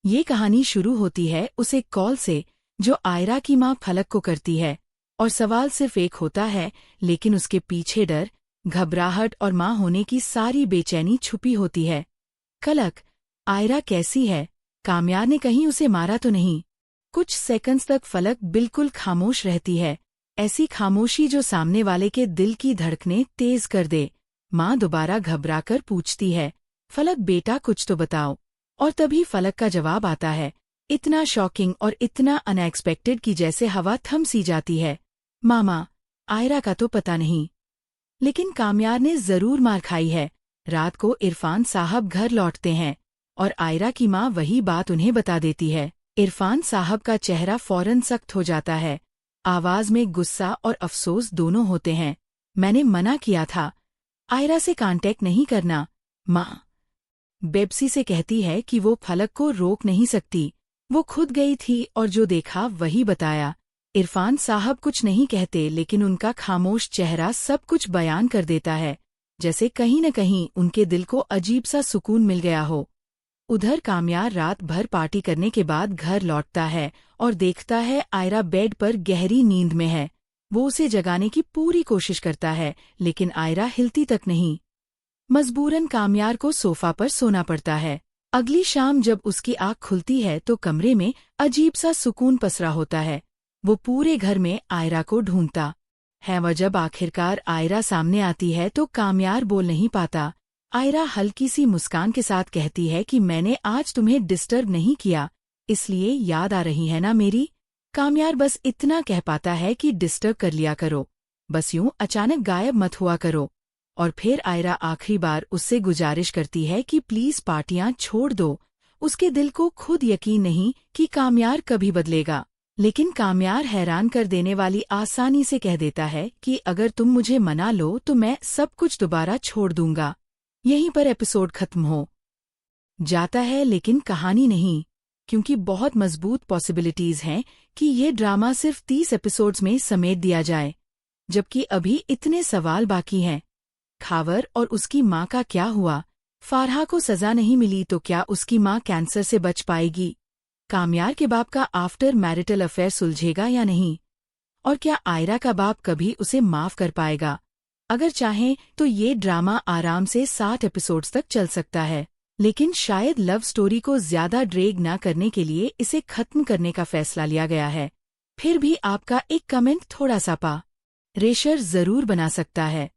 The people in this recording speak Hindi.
ये कहानी शुरू होती है उस एक कॉल से जो आयरा की माँ फलक को करती है, और सवाल सिर्फ एक होता है, लेकिन उसके पीछे डर, घबराहट और माँ होने की सारी बेचैनी छुपी होती है। फलक, आयरा कैसी है? कामयार ने कहीं उसे मारा तो नहीं? कुछ सेकंड्स तक फलक बिल्कुल खामोश रहती है, ऐसी खामोशी जो सामने वाले के दिल की धड़कनें तेज कर दे। माँ दोबारा घबराकर पूछती है, फलक बेटा कुछ तो बताओ। और तभी फलक का जवाब आता है, इतना शॉकिंग और इतना अनएक्सपेक्टेड कि जैसे हवा थम सी जाती है। मामा, आयरा का तो पता नहीं, लेकिन कामयार ने जरूर मार खाई है। रात को इरफान साहब घर लौटते हैं और आयरा की माँ वही बात उन्हें बता देती है। इरफान साहब का चेहरा फौरन सख्त हो जाता है, आवाज में गुस्सा और अफसोस दोनों होते हैं। मैंने मना किया था, आयरा से कांटेक्ट नहीं करना। माँ बेबसी से कहती है कि वो फलक को रोक नहीं सकती, वो खुद गई थी और जो देखा वही बताया। इरफान साहब कुछ नहीं कहते, लेकिन उनका खामोश चेहरा सब कुछ बयान कर देता है, जैसे कहीं न कहीं उनके दिल को अजीब सा सुकून मिल गया हो। उधर कामयार रात भर पार्टी करने के बाद घर लौटता है और देखता है आयरा बेड पर गहरी नींद में है। वो उसे जगाने की पूरी कोशिश करता है, लेकिन आयरा हिलती तक नहीं। मजबूरन कामयार को सोफा पर सोना पड़ता है। अगली शाम जब उसकी आँख खुलती है तो कमरे में अजीब सा सुकून पसरा होता है। वो पूरे घर में आयरा को ढूंढता है, वह जब आखिरकार आयरा सामने आती है तो कामयार बोल नहीं पाता। आयरा हल्की सी मुस्कान के साथ कहती है कि मैंने आज तुम्हें डिस्टर्ब नहीं किया, इसलिए याद आ रही है ना मेरी? कामयार बस इतना कह पाता है कि डिस्टर्ब कर लिया करो, बस यूं अचानक गायब मत हुआ करो। और फिर आयरा आखिरी बार उससे गुजारिश करती है कि प्लीज पार्टियां छोड़ दो। उसके दिल को खुद यकीन नहीं कि कामयार कभी बदलेगा, लेकिन कामयार हैरान कर देने वाली आसानी से कह देता है कि अगर तुम मुझे मना लो तो मैं सब कुछ दोबारा छोड़ दूंगा। यहीं पर एपिसोड खत्म हो जाता है, लेकिन कहानी नहीं, क्योंकि बहुत मजबूत पॉसिबिलिटीज हैं कि ये ड्रामा सिर्फ 30 एपिसोड्स में समेट दिया जाए, जबकि अभी इतने सवाल बाकी हैं। खावर और उसकी माँ का क्या हुआ? फारहा को सजा नहीं मिली तो क्या उसकी माँ कैंसर से बच पाएगी? कामयार के बाप का आफ्टर मैरिटल अफेयर सुलझेगा या नहीं? और क्या आयरा का बाप कभी उसे माफ कर पाएगा? अगर चाहें तो ये ड्रामा आराम से 60 एपिसोड्स तक चल सकता है, लेकिन शायद लव स्टोरी को ज्यादा ड्रैग न करने के लिए इसे खत्म करने का फैसला लिया गया है। फिर भी आपका एक कमेंट थोड़ा सा रेशर जरूर बना सकता है।